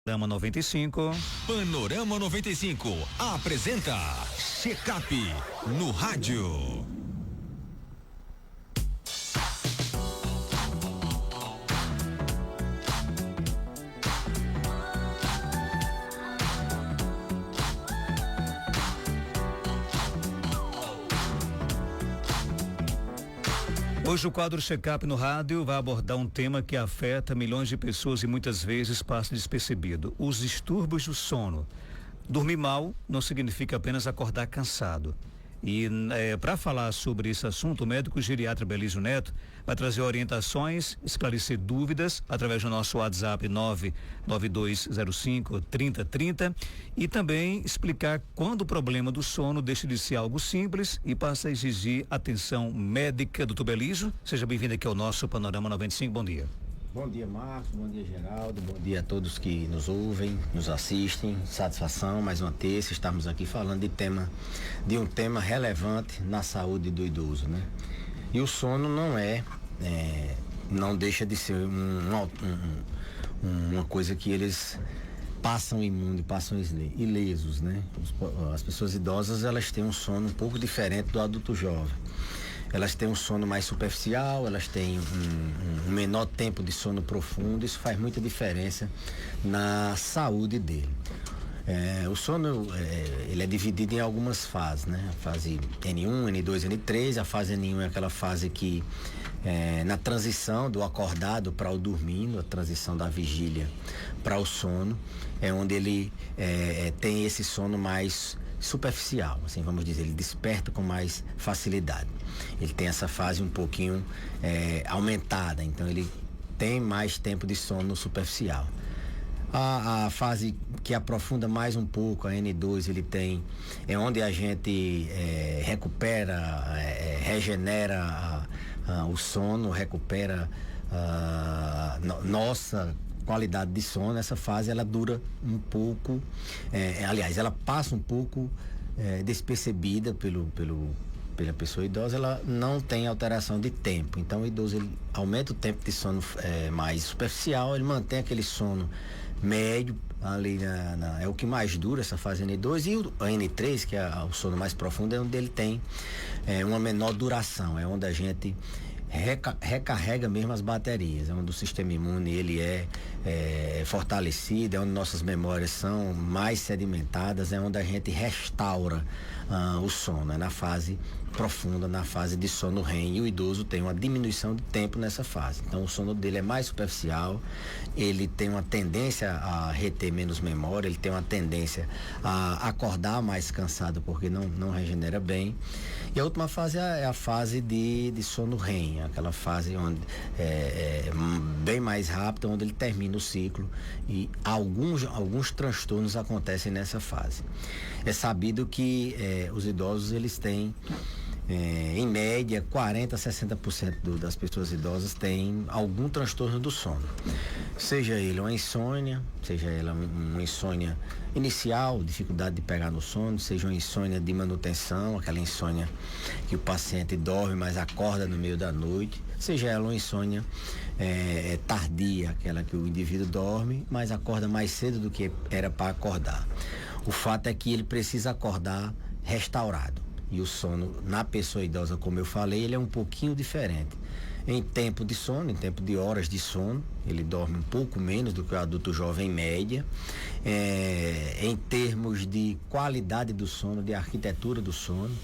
Panorama 95. Panorama 95 apresenta Check-up no rádio. Hoje o quadro Check-up no rádio vai abordar um tema que afeta milhões de pessoas e muitas vezes passa despercebido: os distúrbios do sono. Dormir mal não significa apenas acordar cansado. E para falar sobre esse assunto, o médico geriatra Belísio Neto vai trazer orientações, esclarecer dúvidas através do nosso WhatsApp 99205-3030 e também explicar quando o problema do sono deixa de ser algo simples e passa a exigir atenção médica. Doutor Belísio, seja bem-vindo aqui ao nosso Panorama 95. Bom dia. Bom dia, Marcos, bom dia, Geraldo, bom dia a todos que nos ouvem, nos assistem. Satisfação, mais uma terça, estamos aqui falando de um tema relevante na saúde do idoso, né? E o sono não deixa de ser uma coisa que eles passam imune, passam ilesos, né? As pessoas idosas, elas têm um sono um pouco diferente do adulto jovem. Elas têm um sono mais superficial, elas têm um menor tempo de sono profundo. Isso faz muita diferença na saúde dele. O sono, ele é dividido em algumas fases, né? A fase N1, N2, N3. A fase N1 é aquela fase que, na transição do acordado para o dormindo, a transição da vigília para o sono, é onde ele tem esse sono mais superficial, assim vamos dizer, ele desperta com mais facilidade. Ele tem essa fase um pouquinho aumentada, então ele tem mais tempo de sono superficial. A fase que aprofunda mais um pouco, a N2, ele tem, é onde a gente recupera, regenera o sono, recupera nossa qualidade de sono. Essa fase ela dura um pouco, aliás, ela passa um pouco despercebida pela pessoa idosa. Ela não tem alteração de tempo, então o idoso ele aumenta o tempo de sono mais superficial, ele mantém aquele sono médio ali é o que mais dura, essa fase N2, e a N3, que é o sono mais profundo, é onde ele tem uma menor duração, é onde a gente recarrega mesmo as baterias, é onde o sistema imune ele é fortalecido, é onde nossas memórias são mais sedimentadas, é onde a gente restaura o sono, é na fase profunda, na fase de sono REM, e o idoso tem uma diminuição de tempo nessa fase, então o sono dele é mais superficial, ele tem uma tendência a reter menos memória, ele tem uma tendência a acordar mais cansado porque não regenera bem. E a última fase é a fase de sono REM, aquela fase onde bem mais rápida, onde ele termina o ciclo, e alguns transtornos acontecem nessa fase. É sabido que os idosos eles têm em média 40 a 60% das pessoas idosas têm algum transtorno do sono, seja ele uma insônia, seja ela uma insônia inicial, dificuldade de pegar no sono, seja uma insônia de manutenção, aquela insônia que o paciente dorme mas acorda no meio da noite, seja ela uma insônia tardia, aquela que o indivíduo dorme mas acorda mais cedo do que era para acordar. O fato é que ele precisa acordar restaurado. E o sono na pessoa idosa, como eu falei, ele é um pouquinho diferente. Em tempo de sono, em tempo de horas de sono, ele dorme um pouco menos do que o adulto jovem em média. Em termos de qualidade do sono, de arquitetura do sono,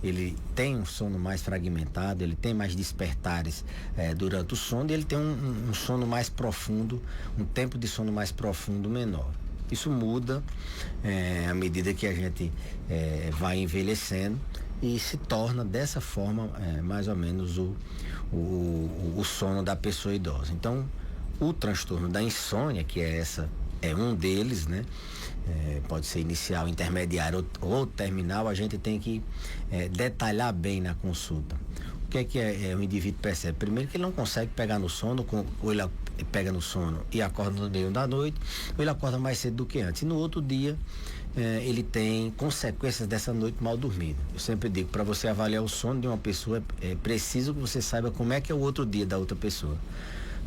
ele tem um sono mais fragmentado, ele tem mais despertares durante o sono, e ele tem um sono mais profundo, um tempo de sono mais profundo menor. Isso muda à medida que a gente vai envelhecendo, e se torna dessa forma mais ou menos o sono da pessoa idosa. Então, o transtorno da insônia, que é um deles, né? Pode ser inicial, intermediário ou terminal, a gente tem que detalhar bem na consulta. O que o indivíduo percebe? Primeiro, que ele não consegue pegar no sono, ou ele pega no sono e acorda no meio da noite, ou ele acorda mais cedo do que antes. E no outro dia, ele tem consequências dessa noite mal dormida. Eu sempre digo, para você avaliar o sono de uma pessoa, é preciso que você saiba como é que é o outro dia da outra pessoa.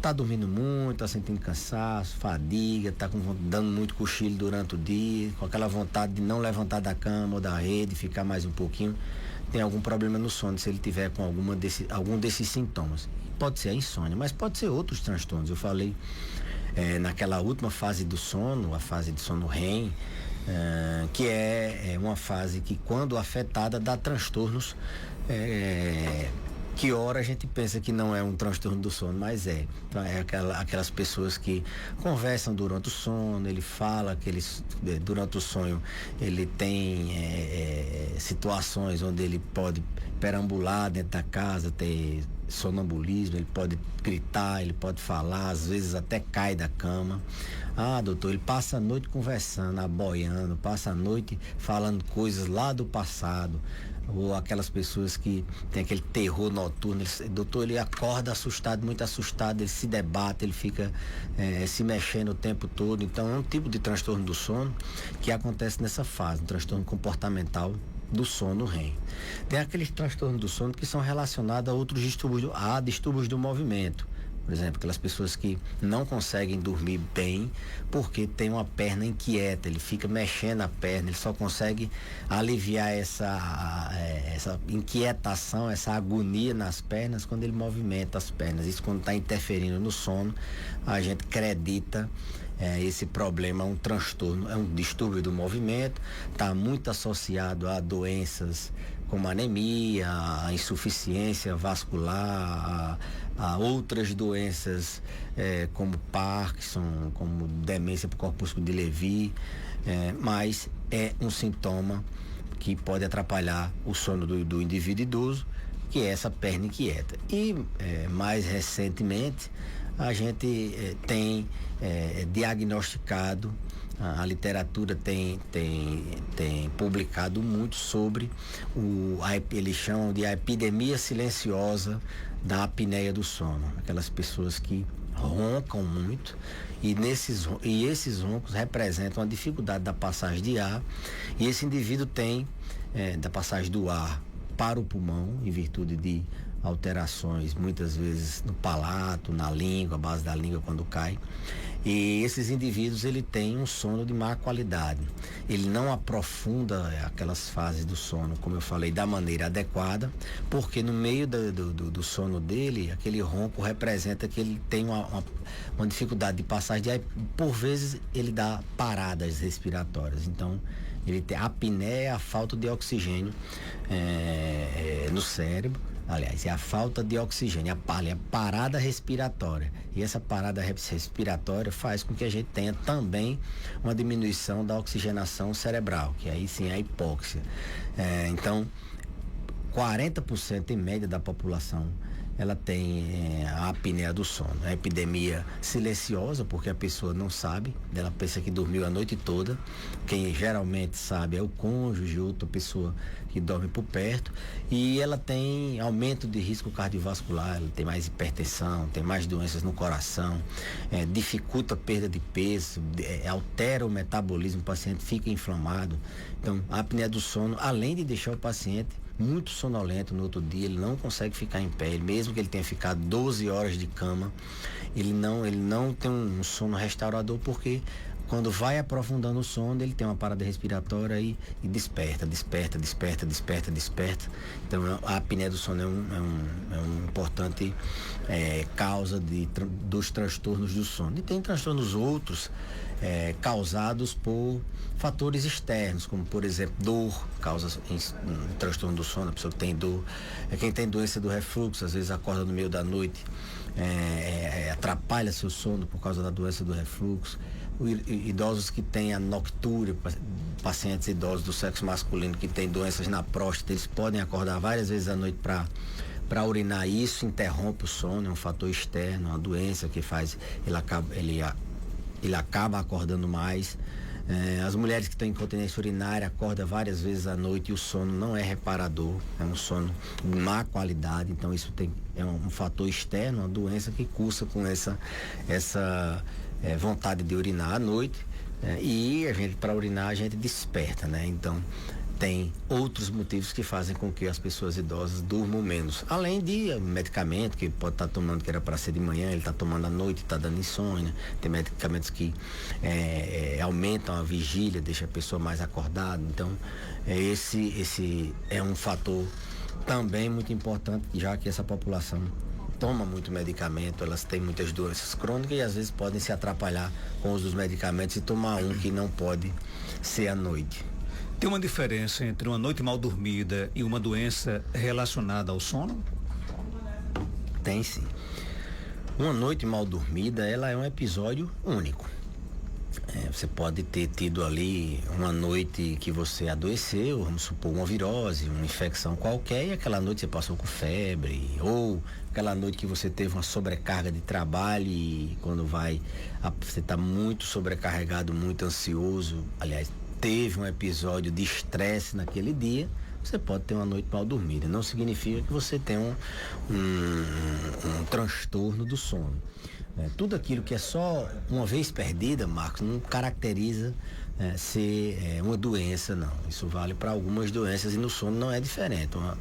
tá dormindo muito, tá sentindo cansaço, fadiga, tá dando muito cochilo durante o dia, com aquela vontade de não levantar da cama ou da rede, ficar mais um pouquinho, tem algum problema no sono, se ele tiver com algum desses sintomas. Pode ser a insônia, mas pode ser outros transtornos. Eu falei naquela última fase do sono, a fase de sono REM, que é uma fase que, quando afetada, dá transtornos que hora a gente pensa que não é um transtorno do sono, mas é. Então, aquelas pessoas que conversam durante o sono, ele fala que durante o sonho ele tem situações onde ele pode perambular dentro da casa, ter sonambulismo, ele pode gritar, ele pode falar, às vezes até cai da cama. Ah, doutor, ele passa a noite conversando, aboiando, passa a noite falando coisas lá do passado. Ou aquelas pessoas que tem aquele terror noturno, doutor, ele acorda assustado, muito assustado, ele se debate, ele fica se mexendo o tempo todo. Então é um tipo de transtorno do sono que acontece nessa fase, um transtorno comportamental do sono REM. Tem aqueles transtornos do sono que são relacionados a outros distúrbios do movimento. Por exemplo, aquelas pessoas que não conseguem dormir bem porque tem uma perna inquieta, ele fica mexendo a perna, ele só consegue aliviar essa inquietação, essa agonia nas pernas quando ele movimenta as pernas. Isso, quando está interferindo no sono, a gente acredita esse problema é um transtorno, é um distúrbio do movimento, está muito associado a doenças como anemia, a insuficiência vascular, a outras doenças como Parkinson, como demência por corpúsculo de Levy, mas é um sintoma que pode atrapalhar o sono do indivíduo idoso, que é essa perna inquieta. E mais recentemente a gente tem diagnosticado, a literatura tem publicado muito sobre eles chamam de a epidemia silenciosa da apneia do sono, aquelas pessoas que roncam muito e esses roncos representam a dificuldade da passagem de ar, e esse indivíduo tem da passagem do ar para o pulmão, em virtude de alterações muitas vezes no palato, na língua, a base da língua quando cai. E esses indivíduos, ele tem um sono de má qualidade. Ele não aprofunda aquelas fases do sono, como eu falei, da maneira adequada, porque no meio do sono dele, aquele ronco representa que ele tem uma dificuldade de passagem de ar. Por vezes ele dá paradas respiratórias. Então, ele tem a apneia, a falta de oxigênio no cérebro. Aliás, é a falta de oxigênio, a parada respiratória. E essa parada respiratória faz com que a gente tenha também uma diminuição da oxigenação cerebral, que aí sim é a hipóxia. Então, 40% em média da população, ela tem a apneia do sono. É a epidemia silenciosa, porque a pessoa não sabe, ela pensa que dormiu a noite toda. Quem geralmente sabe é o cônjuge, outra pessoa que dorme por perto, e ela tem aumento de risco cardiovascular, ela tem mais hipertensão, tem mais doenças no coração, dificulta a perda de peso, altera o metabolismo, o paciente fica inflamado. Então, a apneia do sono, além de deixar o paciente muito sonolento no outro dia, ele não consegue ficar em pé, mesmo que ele tenha ficado 12 horas de cama, ele não tem um sono restaurador, porque quando vai aprofundando o sono, ele tem uma parada respiratória e desperta. Então, a apneia do sono é um importante causa dos transtornos do sono. E tem transtornos outros causados por fatores externos, como, por exemplo, dor, causa um transtorno do sono. A pessoa que tem dor, quem tem doença do refluxo, às vezes acorda no meio da noite, atrapalha seu sono por causa da doença do refluxo. Idosos que têm a noctúria, pacientes idosos do sexo masculino que têm doenças na próstata, eles podem acordar várias vezes à noite para urinar. Isso interrompe o sono, é um fator externo, uma doença que faz ele acaba acordando mais. As mulheres que têm incontinência urinária acordam várias vezes à noite e o sono não é reparador, é um sono de má qualidade. Então isso é um fator externo, uma doença que cursa com essa vontade de urinar à noite, e a gente, para urinar, a gente desperta, né? Então tem outros motivos que fazem com que as pessoas idosas durmam menos. Além de medicamento que pode estar tomando, que era para ser de manhã, ele está tomando à noite, está dando insônia. Tem medicamentos que aumentam a vigília, deixa a pessoa mais acordada. Então, esse é um fator também muito importante, já que essa população toma muito medicamento, elas têm muitas doenças crônicas e às vezes podem se atrapalhar com o uso dos medicamentos e tomar um que não pode ser à noite. Tem uma diferença entre uma noite mal dormida e uma doença relacionada ao sono? Tem sim. Uma noite mal dormida, ela é um episódio único. Você pode ter tido ali uma noite que você adoeceu, vamos supor uma virose, uma infecção qualquer, e aquela noite você passou com febre, ou aquela noite que você teve uma sobrecarga de trabalho e quando você está muito sobrecarregado, muito ansioso, aliás, teve um episódio de estresse naquele dia, você pode ter uma noite mal dormida. Não significa que você tem um transtorno do sono. Tudo aquilo que é só uma vez perdida, Marcos, não caracteriza ser uma doença, não. Isso vale para algumas doenças e no sono não é diferente. Uma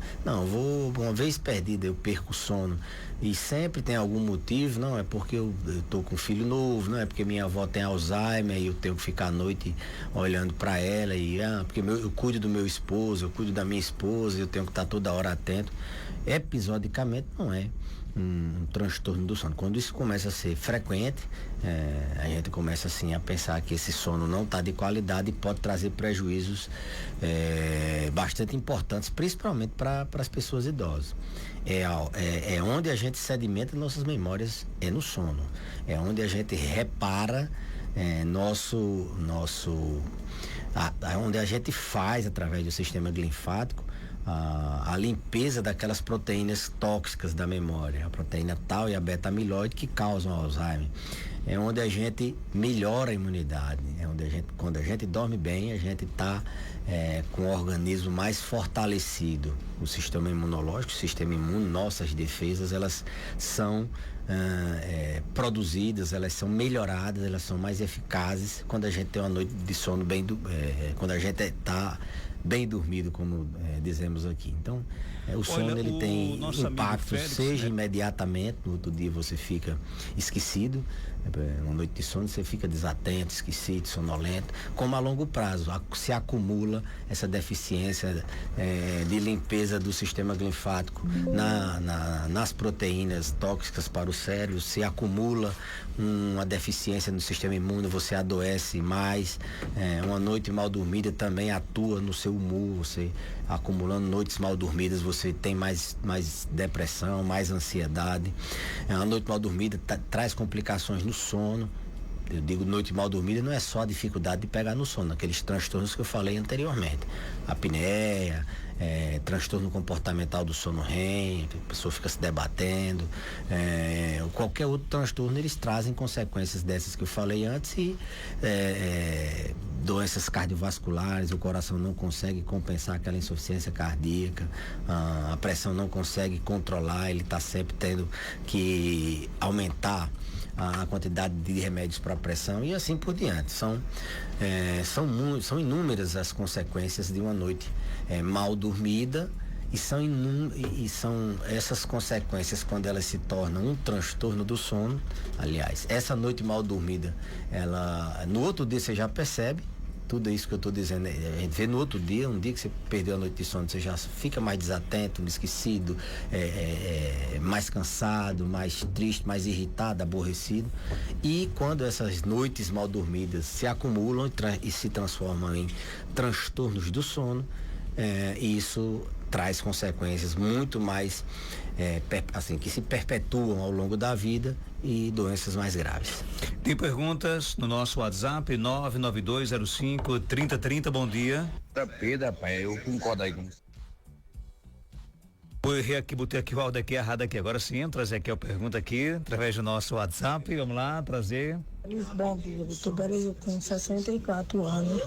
vez perdida eu perco o sono e sempre tem algum motivo, não é porque eu tô com um filho novo, não é porque minha avó tem Alzheimer e eu tenho que ficar à noite olhando para ela porque eu cuido do meu esposo, eu cuido da minha esposa, eu tenho que estar toda hora atento. Episodicamente não é um transtorno do sono. Quando isso começa a ser frequente, a gente começa assim a pensar que esse sono não está de qualidade e pode trazer prejuízos bastante importantes, principalmente para as pessoas idosas. É onde a gente sedimenta nossas memórias, é no sono. É onde a gente repara onde a gente faz através do sistema linfático a limpeza daquelas proteínas tóxicas da memória, a proteína tal e a beta-amiloide que causam Alzheimer. É onde a gente melhora a imunidade, quando a gente dorme bem, a gente está com o organismo mais fortalecido. O sistema imunológico, o sistema imune, nossas defesas, elas são produzidas, elas são melhoradas, elas são mais eficazes quando a gente tem uma noite de sono quando a gente está bem dormido, como dizemos aqui. Então, o sono ele tem impacto, Félix, seja imediatamente, no outro dia você fica esquecido, uma noite de sono você fica desatento, esquecido, sonolento, como a longo prazo se acumula essa deficiência de limpeza do sistema linfático nas proteínas tóxicas para o cérebro, se acumula uma deficiência no sistema imune, você adoece mais, uma noite mal dormida também atua no seu humor, você acumulando noites mal dormidas, você tem mais depressão, mais ansiedade. A noite mal dormida traz complicações no sono. Eu digo noite mal dormida, não é só a dificuldade de pegar no sono, aqueles transtornos que eu falei anteriormente. Apneia, transtorno comportamental do sono REM, a pessoa fica se debatendo, qualquer outro transtorno, eles trazem consequências dessas que eu falei antes e doenças cardiovasculares, o coração não consegue compensar aquela insuficiência cardíaca, a pressão não consegue controlar, ele está sempre tendo que aumentar a quantidade de remédios para pressão e assim por diante. São inúmeras as consequências de uma noite mal dormida e são essas consequências, quando elas se tornam um transtorno do sono. Aliás, essa noite mal dormida, no outro dia você já percebe. Tudo isso que eu estou dizendo, a gente vê no outro dia, um dia que você perdeu a noite de sono, você já fica mais desatento, esquecido, mais cansado, mais triste, mais irritado, aborrecido. E quando essas noites mal dormidas se acumulam e se transformam em transtornos do sono, isso traz consequências muito mais que se perpetuam ao longo da vida e doenças mais graves. Tem perguntas no nosso WhatsApp 99205-3030. Bom dia. Rapaz, eu concordo aí com você. Eu errei aqui, botei aqui o áudio aqui errado aqui. Agora sim, trazer aqui a pergunta aqui através do nosso WhatsApp. Vamos lá, trazer. Bom dia, doutor Beleza, eu tenho 64 anos,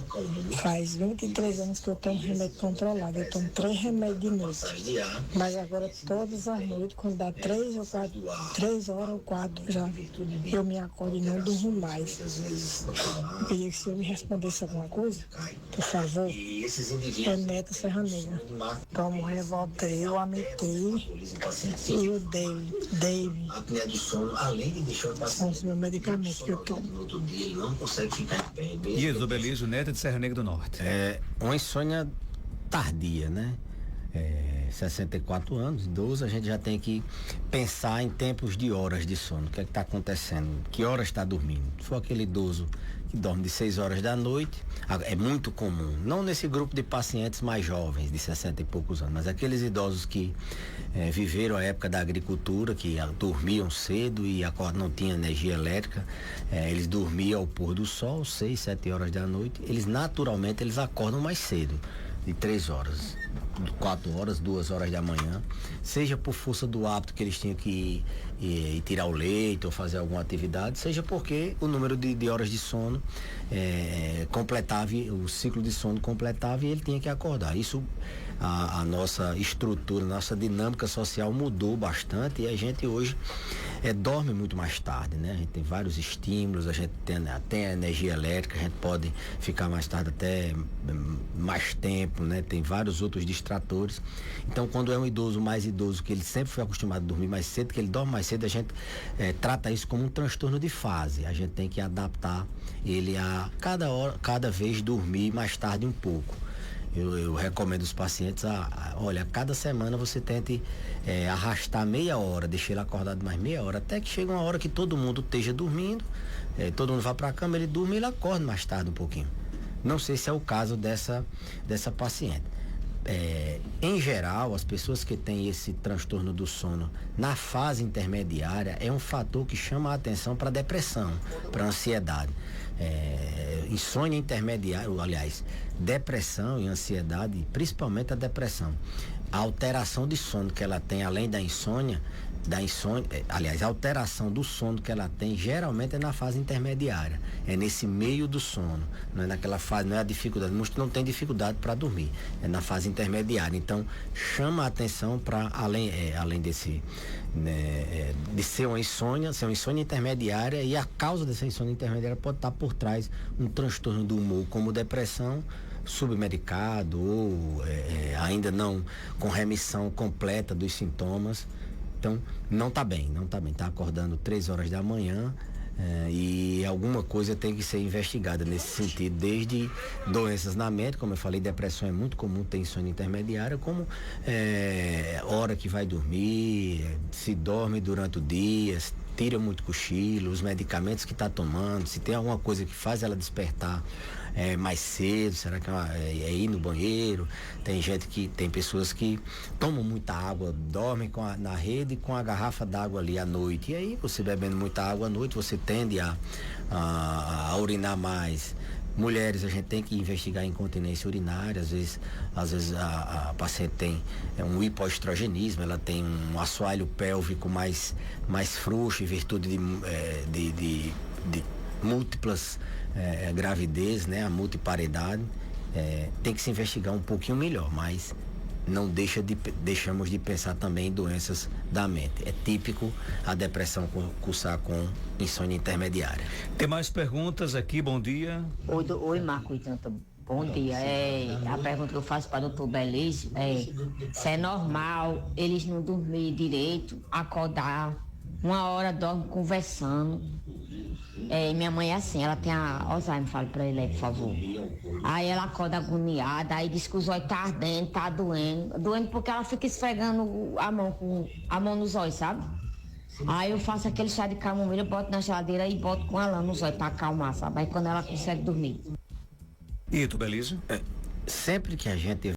faz 23 anos que eu tomo remédio controlado, eu tomo 3 remédios de noite, mas agora todas as noites, quando dá 3 ou 4, 3 horas ou 4 já, eu me acordo e não durmo mais. Eu queria que o senhor me respondesse alguma coisa, por favor. É Neto Serra Negra. Tomo Revolteu, Ametril e o Dave. São os meus medicamentos que eu tomo. Isso, Belísio Neto de Serra Negra do Norte. É uma insônia tardia, né? 64 anos, idoso, a gente já tem que pensar em tempos de horas de sono. O que é que está acontecendo? Que horas está dormindo? Se for aquele idoso que dorme de 6 horas da noite, é muito comum, não nesse grupo de pacientes mais jovens, de 60 e poucos anos, mas aqueles idosos que viveram a época da agricultura, que dormiam cedo e não tinha energia elétrica, eles dormiam ao pôr do sol, 6, 7 horas da noite, eles naturalmente acordam mais cedo, de 3 horas, 4 horas, 2 horas da manhã, seja por força do hábito que eles tinham que ir tirar o leite ou fazer alguma atividade, seja porque o número de horas de sono completava, o ciclo de sono completava e ele tinha que acordar. Isso, a nossa estrutura, nossa dinâmica social mudou bastante e a gente hoje dorme muito mais tarde, né? A gente tem vários estímulos, a gente tem a energia elétrica, a gente pode ficar mais tarde até mais tempo, né? Tem vários outros distratores. Então, quando é um idoso mais idoso, que ele sempre foi acostumado a dormir mais cedo, que ele dorme mais cedo, a gente trata isso como um transtorno de fase. A gente tem que adaptar ele a cada vez dormir mais tarde um pouco. Eu recomendo os pacientes olha, cada semana você tente arrastar meia hora, deixar ele acordado mais meia hora, até que chega uma hora que todo mundo esteja dormindo, todo mundo vai para a cama, ele dorme e ele acorda mais tarde um pouquinho. Não sei se é o caso dessa paciente. Em geral, as pessoas que têm esse transtorno do sono na fase intermediária é um fator que chama a atenção para depressão, para ansiedade. Insônia intermediária, aliás, depressão e ansiedade, principalmente a depressão. A alteração de sono que ela tem, além da insônia, aliás, a alteração do sono que ela tem geralmente é na fase intermediária, é nesse meio do sono, não é naquela fase, não é a dificuldade, não tem dificuldade para dormir, é na fase intermediária. Então chama a atenção para além desse de ser uma insônia intermediária, e a causa dessa insônia intermediária pode estar por trás um transtorno do humor, como depressão, submedicado ou ainda não com remissão completa dos sintomas. Então, não está bem, está acordando 3 horas da manhã e alguma coisa tem que ser investigada nesse sentido, desde doenças na mente, como eu falei, depressão é muito comum, ter insônia intermediária, como hora que vai dormir, se dorme durante o dia, tira muito cochilo, os medicamentos que está tomando, se tem alguma coisa que faz ela despertar mais cedo, será que é ir no banheiro? Tem pessoas que tomam muita água, dormem na rede com a garrafa d'água ali à noite, e aí você bebendo muita água à noite, você tende a urinar mais. Mulheres, a gente tem que investigar a incontinência urinária, às vezes a paciente tem um hipoestrogenismo, ela tem um assoalho pélvico mais frouxo em virtude de múltiplas gravidez, né? A multiparidade, tem que se investigar um pouquinho melhor, mas não deixamos de pensar também em doenças da mente. É típico a depressão cursar com insônia intermediária. Tem mais perguntas aqui, bom dia. Oi, Marco e Tanta. Bom dia. A pergunta que eu faço para o doutor Belísio se é normal eles não dormir direito, acordar, 1 hora dorme conversando. Minha mãe é assim, ela tem a Alzheimer, fala pra ele aí, por favor. Aí ela acorda agoniada, aí diz que os olhos tá ardendo, tá doendo porque ela fica esfregando a mão nos olhos, sabe? Aí eu faço aquele chá de camomila, boto na geladeira e boto com a lã nos olhos pra acalmar, sabe? Aí quando ela consegue dormir. E tu, Belísio? Sempre que a gente